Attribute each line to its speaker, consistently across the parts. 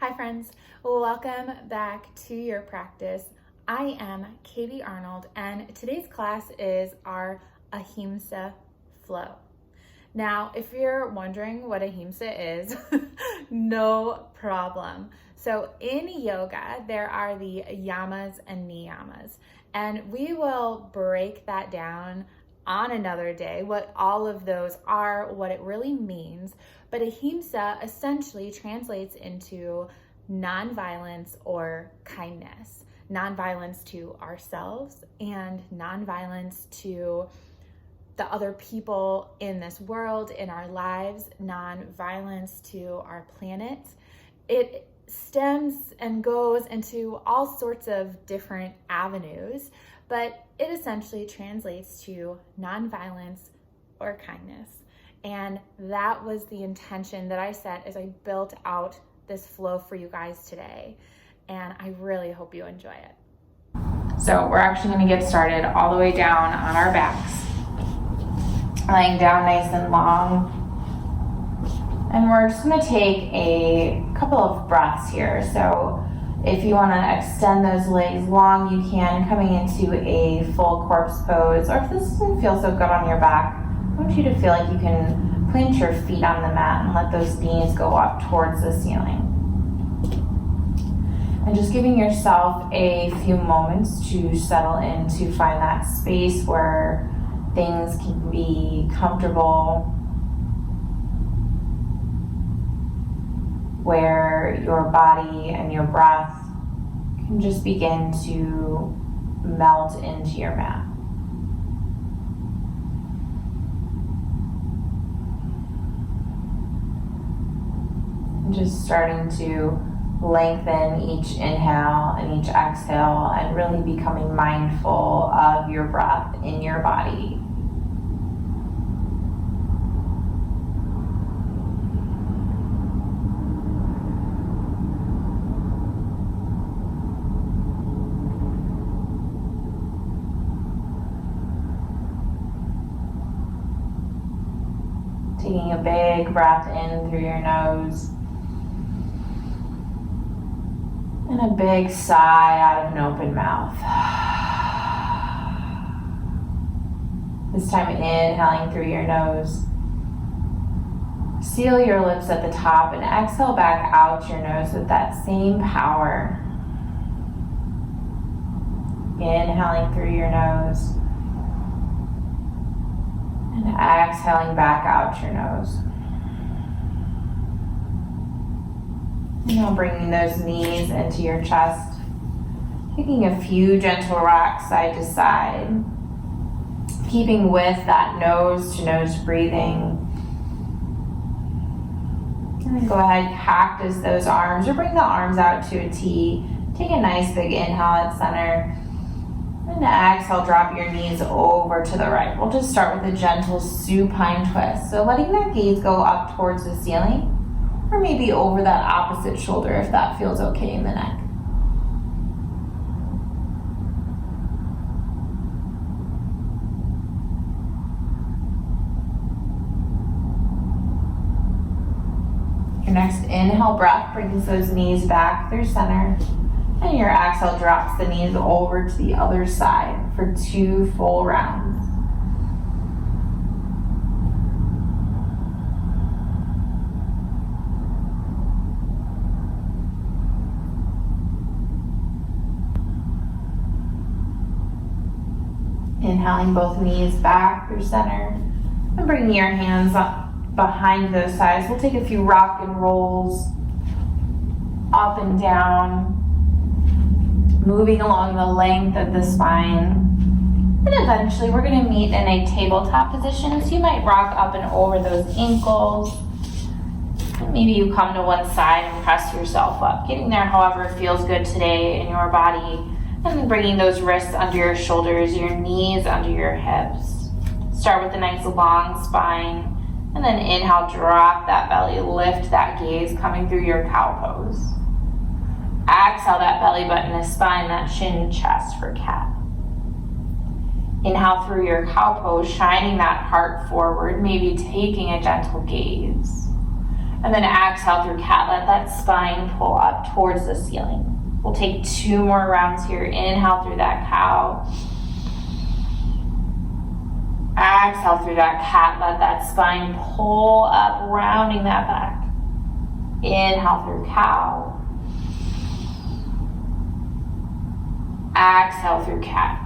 Speaker 1: Hi friends, welcome back to your practice. I am Katie Arnold and today's class is our Ahimsa Flow. Now, if you're wondering what Ahimsa is, no problem. So in yoga, there are the yamas and niyamas, and we will break that down on another day, what all of those are, what it really means. But ahimsa essentially translates into nonviolence or kindness. Nonviolence to ourselves and nonviolence to the other people in this world, in our lives, nonviolence to our planet. It stems and goes into all sorts of different avenues, but it essentially translates to nonviolence or kindness. And that was the intention that I set as I built out this flow for you guys today. And I really hope you enjoy it. So we're actually going to get started all the way down on our backs, lying down nice and long. And we're just going to take a couple of breaths here. So if you want to extend those legs long, you can, coming into a full corpse pose. Or if this doesn't feel so good on your back, I want you to feel like you can plant your feet on the mat and let those knees go up towards the ceiling. And just giving yourself a few moments to settle in, to find that space where things can be comfortable, where your body and your breath can just begin to melt into your mat. And just starting to lengthen each inhale and each exhale and really becoming mindful of your breath in your body. Taking a big breath in through your nose and a big sigh out of an open mouth. This time inhaling through your nose. Seal your lips at the top and exhale back out your nose with that same power. Inhaling through your nose and exhaling back out your nose. Now bringing those knees into your chest, taking a few gentle rocks side to side, keeping with that nose to nose breathing. And then go ahead, cactus those arms or bring the arms out to a T. Take a nice big inhale at center. And exhale, drop your knees over to the right. We'll just start with a gentle supine twist. So letting that gaze go up towards the ceiling, or maybe over that opposite shoulder if that feels okay in the neck. Your next inhale breath brings those knees back through center. And your exhale drops the knees over to the other side for 2 full rounds. Inhaling both knees back through center and bringing your hands up behind those thighs. We'll take a few rock and rolls up and down, moving along the length of the spine. And eventually we're going to meet in a tabletop position. So you might rock up and over those ankles. And maybe you come to one side and press yourself up, getting there however feels good today in your body. And then bringing those wrists under your shoulders, your knees under your hips. Start with a nice long spine. And then inhale, drop that belly, lift that gaze coming through your cow pose. Exhale that belly button, the spine, that shin, chest for cat. Inhale through your cow pose, shining that heart forward, maybe taking a gentle gaze. And then exhale through cat. Let that spine pull up towards the ceiling. We'll take 2 more rounds here. Inhale through that cow. Exhale through that cat. Let that spine pull up, rounding that back. Inhale through cow. Exhale through cat.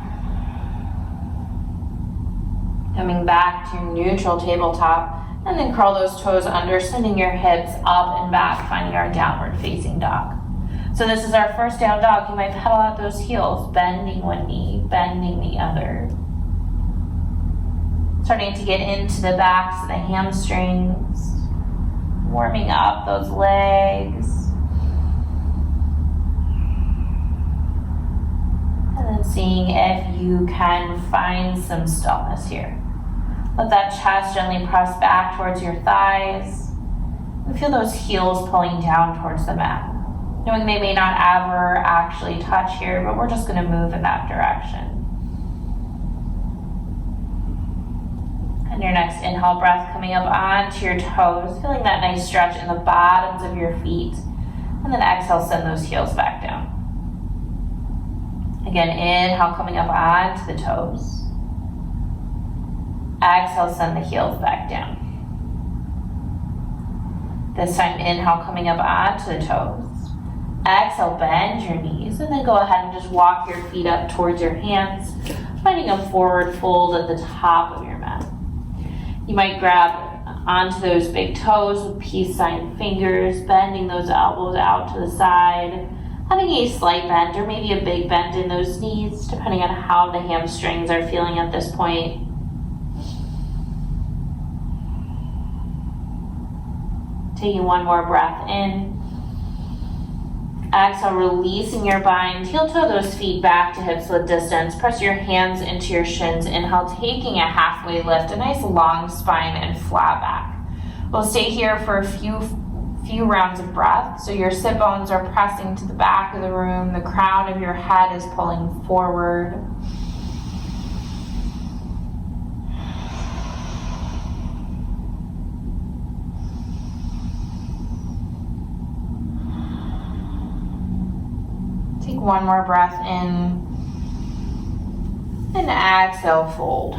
Speaker 1: Coming back to neutral tabletop, and then curl those toes under, sending your hips up and back, finding our downward facing dog. So this is our first down dog. You might pedal out those heels, bending one knee, bending the other. Starting to get into the backs of the hamstrings, warming up those legs. And then seeing if you can find some stillness here. Let that chest gently press back towards your thighs. And feel those heels pulling down towards the mat. Knowing they may not ever actually touch here, but we're just going to move in that direction. And your next inhale breath coming up onto your toes, feeling that nice stretch in the bottoms of your feet. And then exhale, send those heels back down. Again, inhale coming up onto the toes. Exhale, send the heels back down. This time, inhale coming up onto the toes. Exhale, bend your knees, and then go ahead and just walk your feet up towards your hands, finding a forward fold at the top of your mat. You might grab onto those big toes with peace sign fingers, bending those elbows out to the side, having a slight bend or maybe a big bend in those knees, depending on how the hamstrings are feeling at this point. Taking one more breath in. Exhale, releasing your bind. Heel toe those feet back to hips width distance. Press your hands into your shins. Inhale, taking a halfway lift, a nice long spine and flat back. We'll stay here for a few rounds of breath. So your sit bones are pressing to the back of the room. The crown of your head is pulling forward. Take one more breath in, and exhale, fold.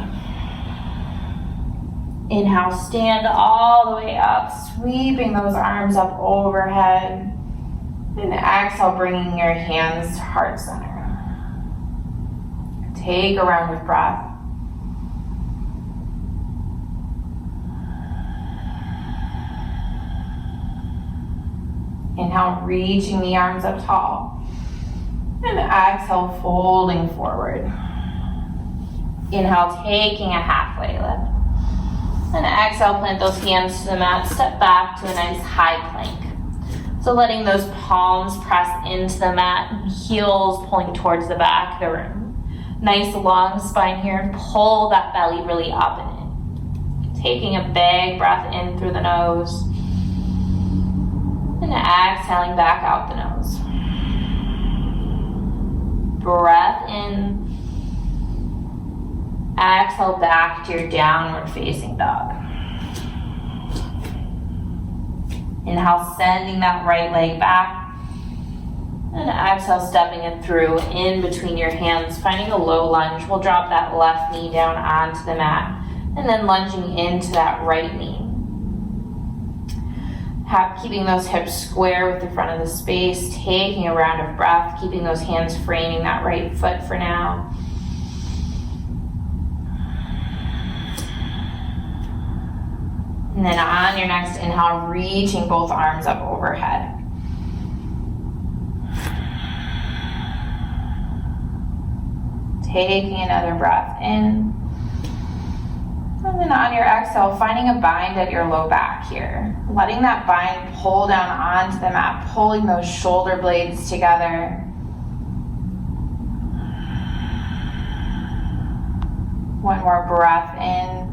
Speaker 1: Inhale, stand all the way up, sweeping those arms up overhead. And exhale, bringing your hands to heart center. Take a round of breath. Inhale, reaching the arms up tall. And exhale, folding forward. Inhale, taking a halfway lift. And exhale, plant those hands to the mat. Step back to a nice high plank. So letting those palms press into the mat, heels pulling towards the back of the room. Nice long spine here. Pull that belly really up and in. Taking a big breath in through the nose. And exhaling back out the nose. Breath in. Exhale back to your downward facing dog. Inhale, sending that right leg back. And exhale, stepping it through in between your hands, finding a low lunge. We'll drop that left knee down onto the mat and then lunging into that right knee. Keeping those hips square with the front of the space, taking a round of breath, keeping those hands framing that right foot for now. And then on your next inhale, reaching both arms up overhead. Taking another breath in. And then on your exhale, finding a bind at your low back here. Letting that bind pull down onto the mat, pulling those shoulder blades together. One more breath in.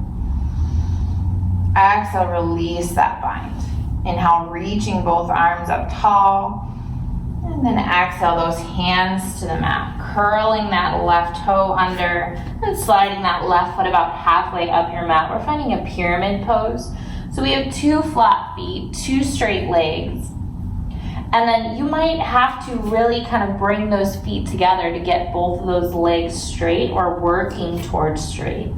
Speaker 1: Exhale, release that bind. Inhale, reaching both arms up tall. And then exhale those hands to the mat, curling that left toe under and sliding that left foot about halfway up your mat. We're finding a pyramid pose. So we have 2 flat feet, 2 straight legs. And then you might have to really kind of bring those feet together to get both of those legs straight or working towards straight.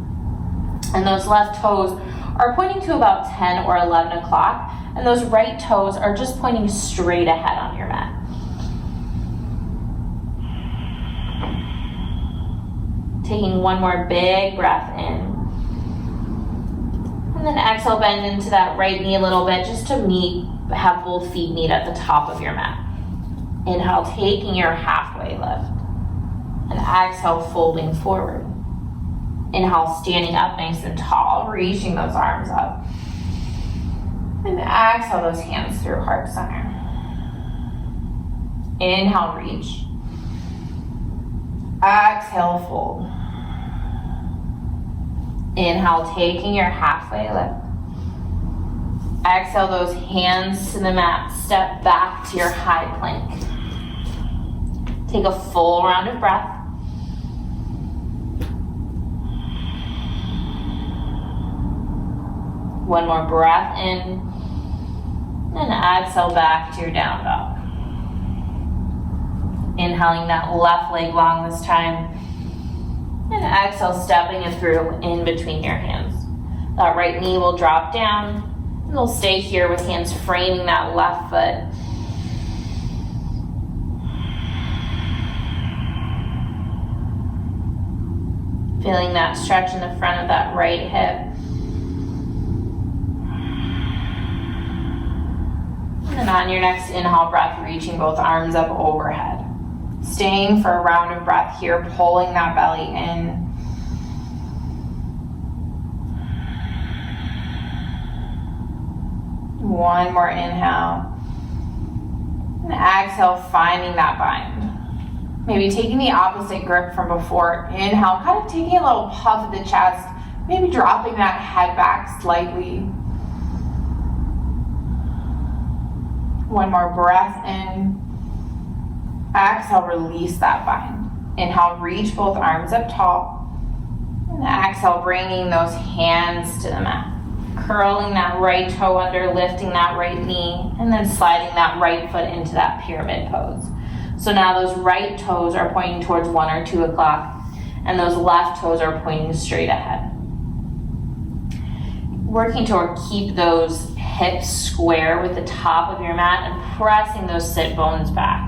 Speaker 1: And those left toes are pointing to about 10 or 11 o'clock, and those right toes are just pointing straight ahead on your mat. Taking one more big breath in. And then exhale, bend into that right knee a little bit just to have both feet meet at the top of your mat. Inhale, taking your halfway lift. And exhale, folding forward. Inhale, standing up nice and tall, reaching those arms up. And exhale those hands through heart center. Inhale, reach. Exhale, fold. Inhale, taking your halfway lift. Exhale those hands to the mat. Step back to your high plank. Take a full round of breath. One more breath in. And exhale back to your down dog. Inhaling that left leg long this time. And exhale, stepping it through in between your hands. That right knee will drop down. And we'll stay here with hands framing that left foot. Feeling that stretch in the front of that right hip. And on your next inhale breath, reaching both arms up overhead. Staying for a round of breath here, pulling that belly in. One more inhale. And exhale, finding that bind. Maybe taking the opposite grip from before. Inhale, kind of taking a little puff of the chest. Maybe dropping that head back slightly. One more breath in. Exhale, release that bind. Inhale, reach both arms up tall. And exhale, bringing those hands to the mat. Curling that right toe under, lifting that right knee, and then sliding that right foot into that pyramid pose. So now those right toes are pointing towards 1 or 2 o'clock, and those left toes are pointing straight ahead. Working to keep those hips square with the top of your mat and pressing those sit bones back.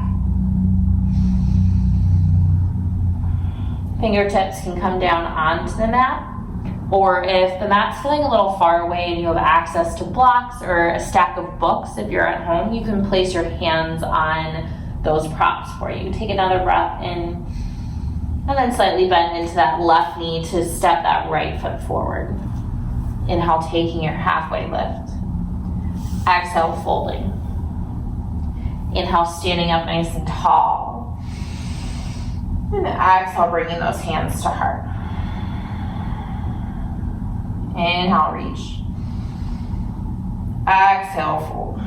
Speaker 1: Fingertips can come down onto the mat, or if the mat's feeling a little far away and you have access to blocks or a stack of books if you're at home, you can place your hands on those props for you. Take another breath in, and then slightly bend into that left knee to step that right foot forward. Inhale, taking your halfway lift. Exhale, folding. Inhale, standing up nice and tall. And exhale, bringing those hands to heart. Inhale, reach. Exhale, fold.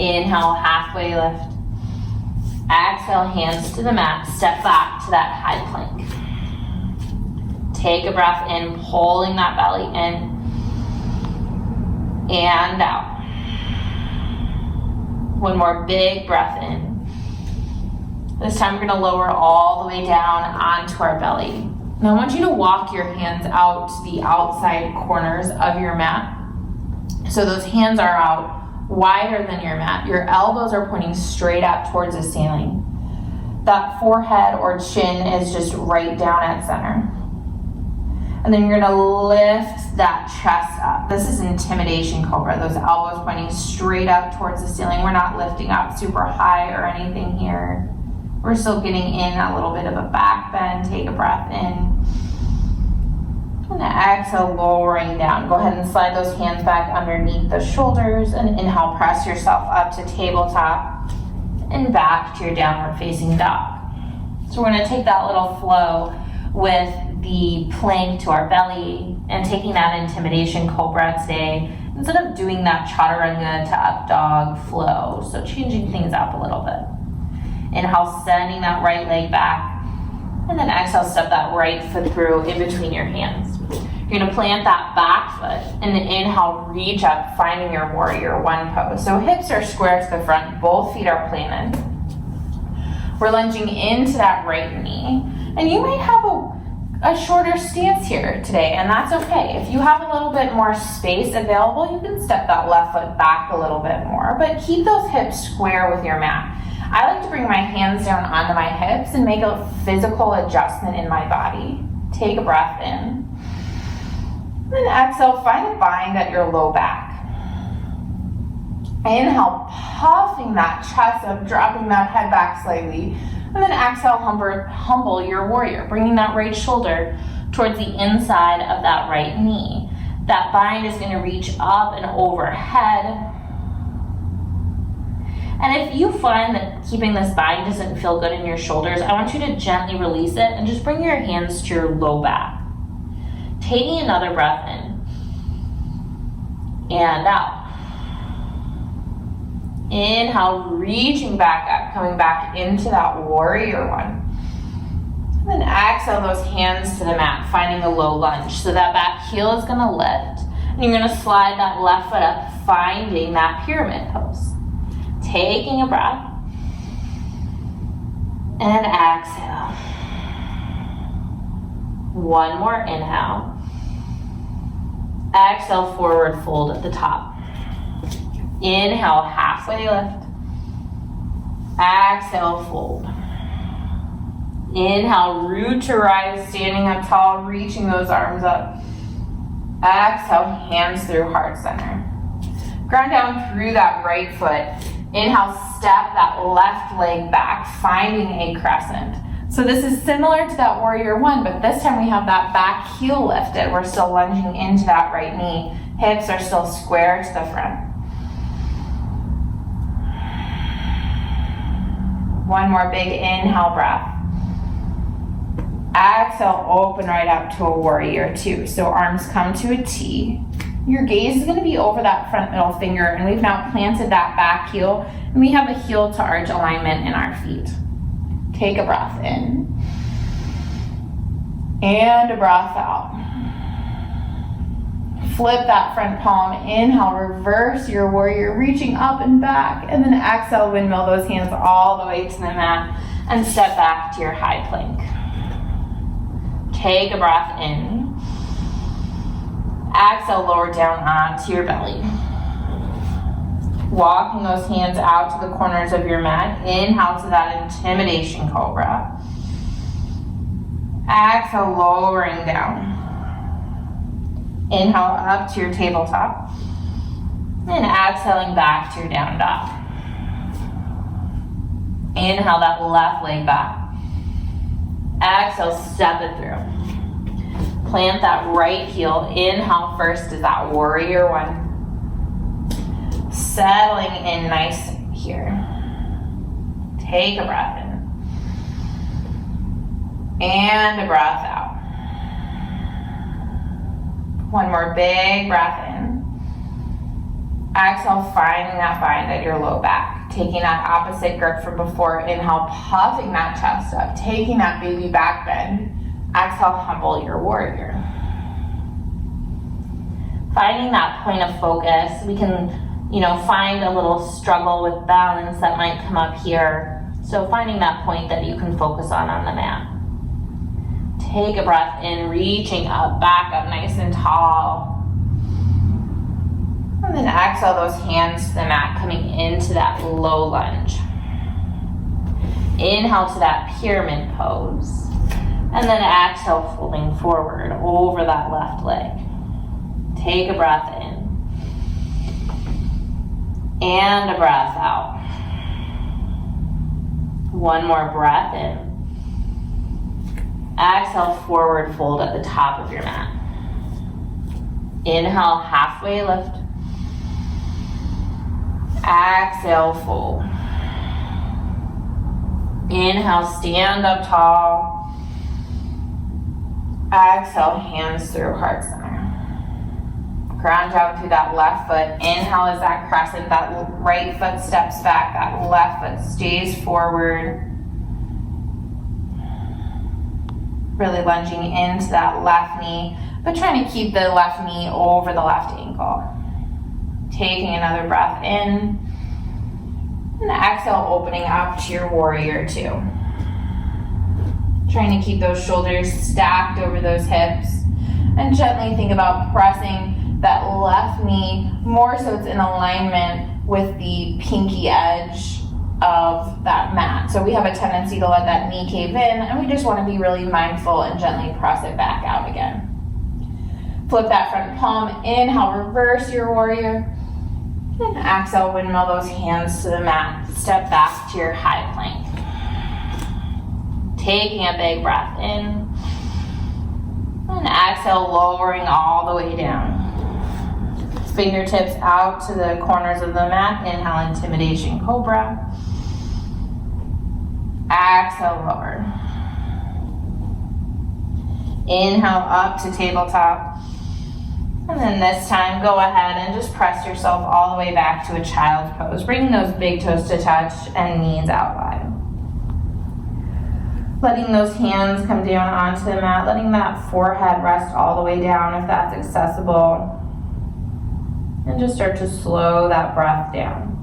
Speaker 1: Inhale, halfway lift. Exhale, hands to the mat. Step back to that high plank. Take a breath in, pulling that belly in. And out. One more big breath in. This time we're going to lower all the way down onto our belly. Now I want you to walk your hands out to the outside corners of your mat. So those hands are out wider than your mat. Your elbows are pointing straight up towards the ceiling. That forehead or chin is just right down at center. And then you're going to lift that chest up. This is intimidation cobra. Those elbows pointing straight up towards the ceiling. We're not lifting up super high or anything here. We're still getting in a little bit of a back bend. Take a breath in. And exhale, lowering down. Go ahead and slide those hands back underneath the shoulders. And inhale, press yourself up to tabletop and back to your downward facing dog. So we're going to take that little flow with the plank to our belly and taking that intimidation cobra today instead of doing that chaturanga to up dog flow. So changing things up a little bit. Inhale, sending that right leg back, and then exhale, step that right foot through in between your hands. You're gonna plant that back foot and then inhale, reach up, finding your warrior one pose. So hips are square to the front, both feet are planted. We're lunging into that right knee. And you might have a shorter stance here today, and that's okay. If you have a little bit more space available, you can step that left foot back a little bit more, but keep those hips square with your mat. I like to bring my hands down onto my hips and make a physical adjustment in my body. Take a breath in. Then exhale, find a bind at your low back. Inhale, puffing that chest up, dropping that head back slightly. And then exhale, humble your warrior, bringing that right shoulder towards the inside of that right knee. That bind is going to reach up and overhead. And if you find that keeping this bind doesn't feel good in your shoulders, I want you to gently release it and just bring your hands to your low back. Taking another breath in and out. Inhale, reaching back up, coming back into that warrior one. And then exhale those hands to the mat, finding a low lunge. So that back heel is gonna lift. And you're gonna slide that left foot up, finding that pyramid pose. Taking a breath. And exhale. One more inhale. Exhale, forward fold at the top. Inhale, halfway lift. Exhale, fold. Inhale, root to rise, standing up tall, reaching those arms up. Exhale, hands through heart center. Ground down through that right foot. Inhale, step that left leg back, finding a crescent. So this is similar to that warrior one, but this time we have that back heel lifted. We're still lunging into that right knee. Hips are still square to the front. One more big inhale breath. Exhale, open right up to a warrior two. So arms come to a T. Your gaze is going to be over that front middle finger, and we've now planted that back heel, and we have a heel to arch alignment in our feet. Take a breath in. And a breath out. Flip that front palm, inhale, reverse your warrior, reaching up and back, and then exhale, windmill those hands all the way to the mat, and step back to your high plank. Take a breath in. Exhale, lower down onto your belly. Walking those hands out to the corners of your mat, inhale to that intimidation cobra. Exhale, lowering down. Inhale up to your tabletop. And exhaling back to your down dog. Inhale that left leg back. Exhale, step it through. Plant that right heel. Inhale first is that warrior one. Settling in nice here. Take a breath in. And a breath out. One more big breath in. Exhale, finding that bind at your low back. Taking that opposite grip from before. Inhale, puffing that chest up. Taking that baby back bend. Exhale, humble your warrior. Finding that point of focus. We can, find a little struggle with balance that might come up here. So finding that point that you can focus on the mat. Take a breath in, reaching up, back up nice and tall. And then exhale those hands to the mat, coming into that low lunge. Inhale to that pyramid pose. And then exhale, folding forward over that left leg. Take a breath in. And a breath out. One more breath in. Exhale, forward fold at the top of your mat. Inhale, halfway lift. Exhale, fold. Inhale, stand up tall. Exhale, hands through heart center. Ground down through that left foot. Inhale is that crescent. That right foot steps back. That left foot stays forward. Really lunging into that left knee, but trying to keep the left knee over the left ankle. Taking another breath in, and exhale, opening up to your warrior two. Trying to keep those shoulders stacked over those hips, and gently think about pressing that left knee more so it's in alignment with the pinky edge of that mat. So we have a tendency to let that knee cave in, and we just want to be really mindful and gently press it back out again. Flip that front palm, inhale, reverse your warrior, and exhale, windmill those hands to the mat. Step back to your high plank. Taking a big breath in, and exhale, lowering all the way down. Fingertips out to the corners of the mat. Inhale, intimidation cobra. Exhale, lower. Inhale, up to tabletop. And then this time, go ahead and just press yourself all the way back to a child's pose. Bringing those big toes to touch and knees out wide. Letting those hands come down onto the mat. Letting that forehead rest all the way down if that's accessible. And just start to slow that breath down.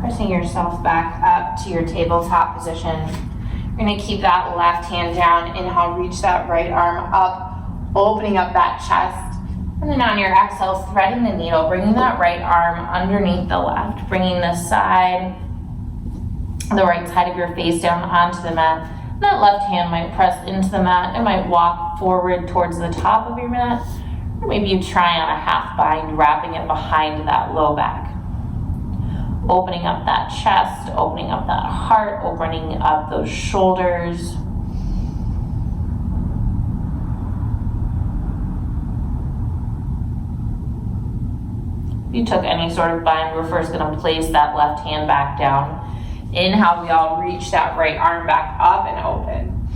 Speaker 1: Pressing yourself back up to your tabletop position. You're going to keep that left hand down. Inhale, reach that right arm up, opening up that chest. And then on your exhale, threading the needle, bringing that right arm underneath the left, bringing the right side of your face down onto the mat. And that left hand might press into the mat. It might walk forward towards the top of your mat. Or maybe you try on a half bind, wrapping it behind that low back. Opening up that chest, opening up that heart, opening up those shoulders. If you took any sort of bind, we're first going to place that left hand back down. Inhale, we all reach that right arm back up and open.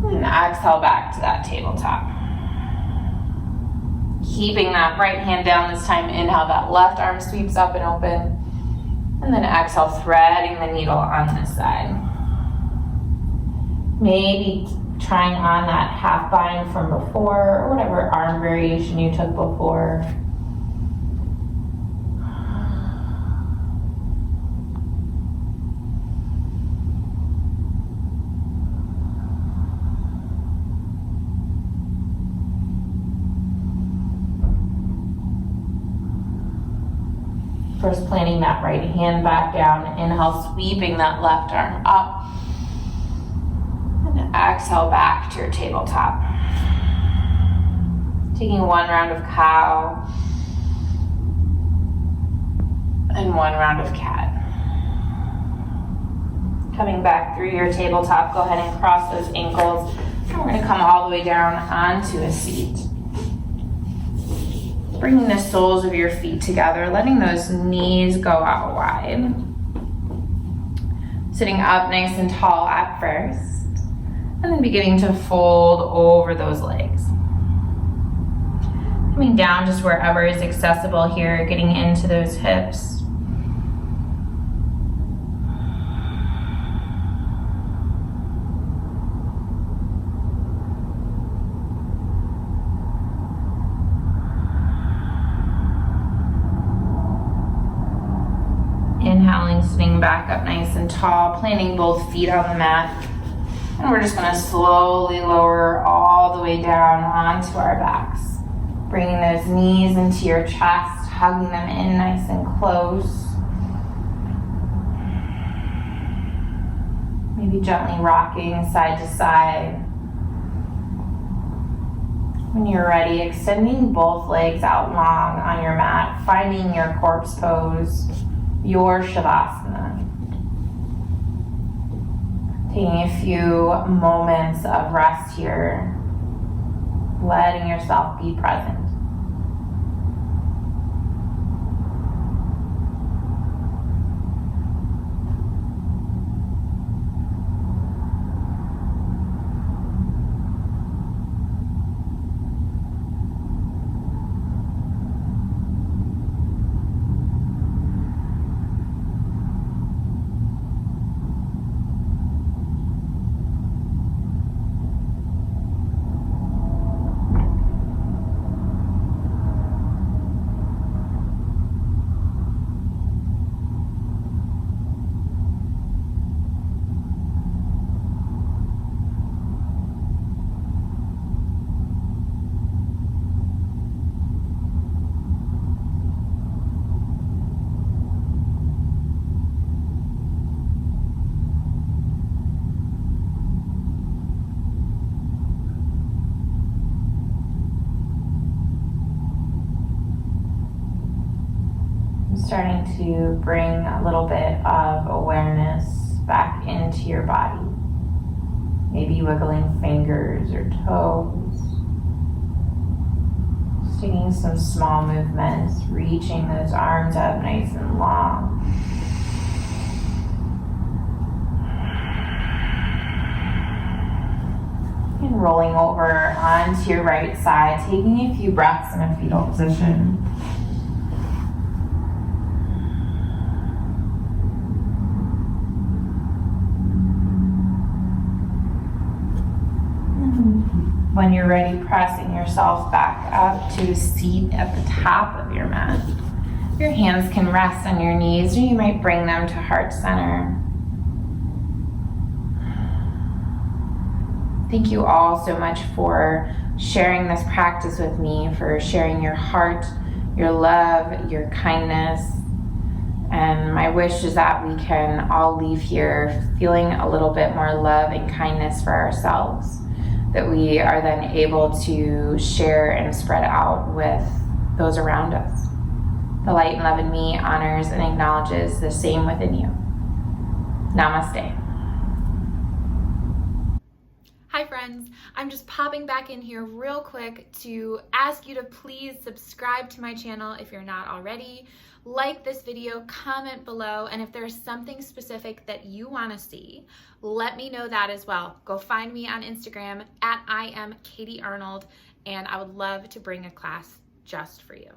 Speaker 1: And exhale back to that tabletop. Keeping that right hand down this time. Inhale, that left arm sweeps up and open. And then exhale, threading the needle on this side. Maybe trying on that half bind from before, or whatever arm variation you took before. First planting that right hand back down. Inhale, sweeping that left arm up. And exhale back to your tabletop. Taking one round of cow. And one round of cat. Coming back through your tabletop, go ahead and cross those ankles. And we're going to come all the way down onto a seat. Bringing the soles of your feet together, letting those knees go out wide. Sitting up nice and tall at first, and then beginning to fold over those legs. Coming down just wherever is accessible here, getting into those hips. Inhaling, sitting back up nice and tall, planting both feet on the mat. And we're just going to slowly lower all the way down onto our backs. Bringing those knees into your chest, hugging them in nice and close. Maybe gently rocking side to side. When you're ready, extending both legs out long on your mat, finding your corpse pose. your Shavasana. Taking a few moments of rest here, letting yourself be present. Starting to bring a little bit of awareness back into your body. Maybe wiggling fingers or toes. Just taking some small movements, reaching those arms up nice and long. And rolling over onto your right side, taking a few breaths in a fetal position. When you're ready, pressing yourself back up to a seat at the top of your mat. Your hands can rest on your knees, or you might bring them to heart center. Thank you all so much for sharing this practice with me, for sharing your heart, your love, your kindness. And my wish is that we can all leave here feeling a little bit more love and kindness for ourselves, that we are then able to share and spread out with those around us. The light and love in me honors and acknowledges the same within you. Namaste. Hi friends, I'm just popping back in here real quick to ask you to please subscribe to my channel if you're not already. Like this video, comment below, and if there's something specific that you want to see, let me know that as well. Go find me on Instagram at I am Katie Arnold, and I would love to bring a class just for you.